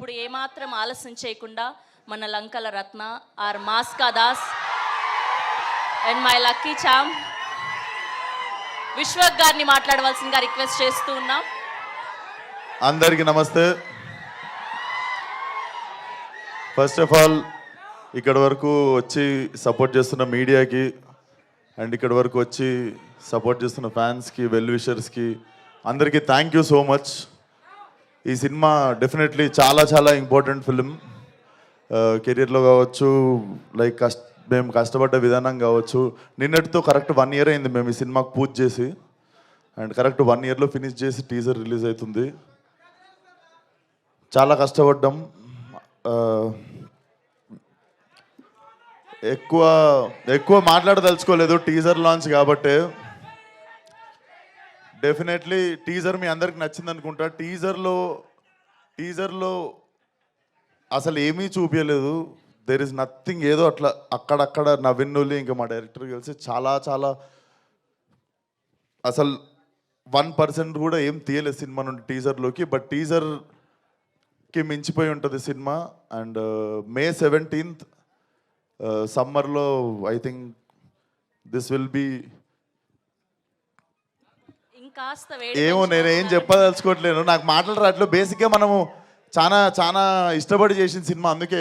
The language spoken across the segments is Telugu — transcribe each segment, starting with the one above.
ఇప్పుడు ఏమాత్రం ఆలస్యం చేయకుండా మన Lankala Ratna or Mass Ka Das and my lucky charm Vishwak గారిని మాట్లాడవలసిందిగా రిక్వెస్ట్ చేస్తూ ఉన్నాం. అందరికీ నమస్తే. ఫస్ట్ ఆఫ్ ఆల్ ఇక్కడ వరకు వచ్చి సపోర్ట్ చేస్తున్న మీడియాకి అండ్ ఇక్కడ వరకు వచ్చి సపోర్ట్ చేస్తున్న ఫ్యాన్స్కి, వెల్ విషర్స్కి అందరికీ థ్యాంక్ యూ సో మచ్. ఈ సినిమా డెఫినెట్లీ చాలా చాలా ఇంపార్టెంట్ ఫిలిం. కెరీర్లో కావచ్చు, లైక్ మేము కష్టపడ్డ విధానం కావచ్చు. నిన్నటితో కరెక్ట్ 1 year అయింది మేము ఈ సినిమాకు పూజ చేసి, అండ్ కరెక్ట్ 1 yearలో ఫినిష్ చేసి టీజర్ రిలీజ్ అవుతుంది. చాలా కష్టపడ్డాం. ఎక్కువ మాట్లాడదలుచుకోలేదు, టీజర్ లాంచ్ కాబట్టి. డెఫినెట్లీ టీజర్ మీ అందరికి నచ్చింది అనుకుంటా. టీజర్లో అసలు ఏమీ చూపించలేదు. There is nothing. ఏదో అట్లా అక్కడక్కడ నవీనులు ఇంకా మా డైరెక్టర్ కలిసి చాలా చాలా అసలు 1% కూడా ఏం తీయలేదు సినిమా నుండి టీజర్లోకి. బట్ టీజర్కి మించిపోయి ఉంటుంది సినిమా. అండ్ May 17th సమ్మర్లో I think this will be ఏమో నేనేం చెప్పదలుచుకోవట్లేను, నాకు మాటలు రావట్లేదు. బేసిక్గా మనము చాలా చాలా ఇష్టపడి చేసిన సినిమా, అందుకే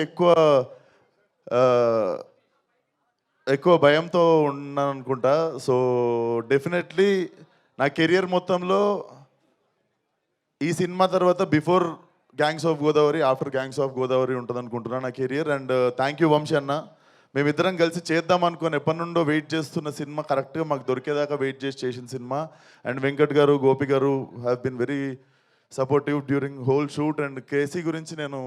ఎక్కువ భయంతో ఉన్నాను అనుకుంటా. సో డెఫినెట్లీ నా కెరియర్ మొత్తంలో ఈ సినిమా తర్వాత before gangs of Godavari, after gangs of Godavari ఉంటుంది అనుకుంటున్నాను నా career. And thank you Vamsi అన్న. మేమిద్దరం కలిసి చేద్దాం అనుకుని ఎప్పటి నుండో వెయిట్ చేస్తున్న సినిమా కరెక్ట్గా మాకు దొరికేదాకా వెయిట్ చేసిన cinema. And Venkat garu, Gopi garu have been very supportive during whole shoot. And KC గురించి నేను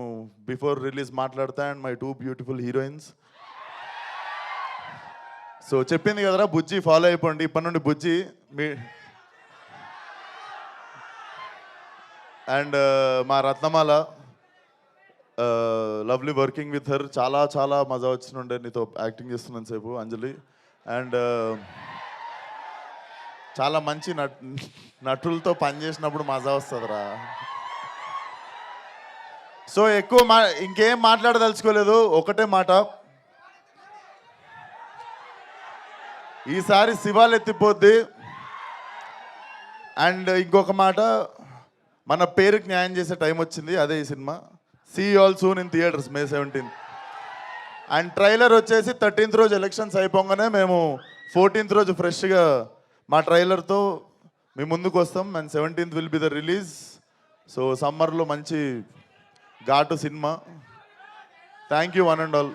బిఫోర్ రిలీజ్ మాట్లాడతా. And my 2 beautiful heroines. So చెప్పింది కదరా బుజ్జి, ఫాలో అయిపోండి ఇప్పటి నుండి బుజ్జి మీ. అండ్ మా రత్నమాల, లవ్లీ వర్కింగ్ విత్ హర్. చాలా చాలా మజా వచ్చినుండే నీతో యాక్టింగ్ చేస్తున్నాను సేపు, అంజలి. అండ్ చాలా మంచి నటులతో పనిచేసినప్పుడు మజా వస్తుందిరా. సో ఎక్కువ ఇంకేం మాట్లాడదలుచుకోలేదు, ఒకటే మాట. ఈసారి శివాలు ఎత్తిపోద్ది. అండ్ ఇంకొక మాట, మన పేరుకి న్యాయం చేసే టైం వచ్చింది, అదే ఈ cinema. See you all soon in theatres May 17th. And trailer వచ్చేసి 13th రోజు ఎలక్షన్స్ అయిపోగానే మేము 14th రోజు ఫ్రెష్గా మా ట్రైలర్తో మీ ముందుకు వస్తాం. And 17th will be the release. So సమ్మర్లో మంచి ఘాటు cinema. Thank you one and all.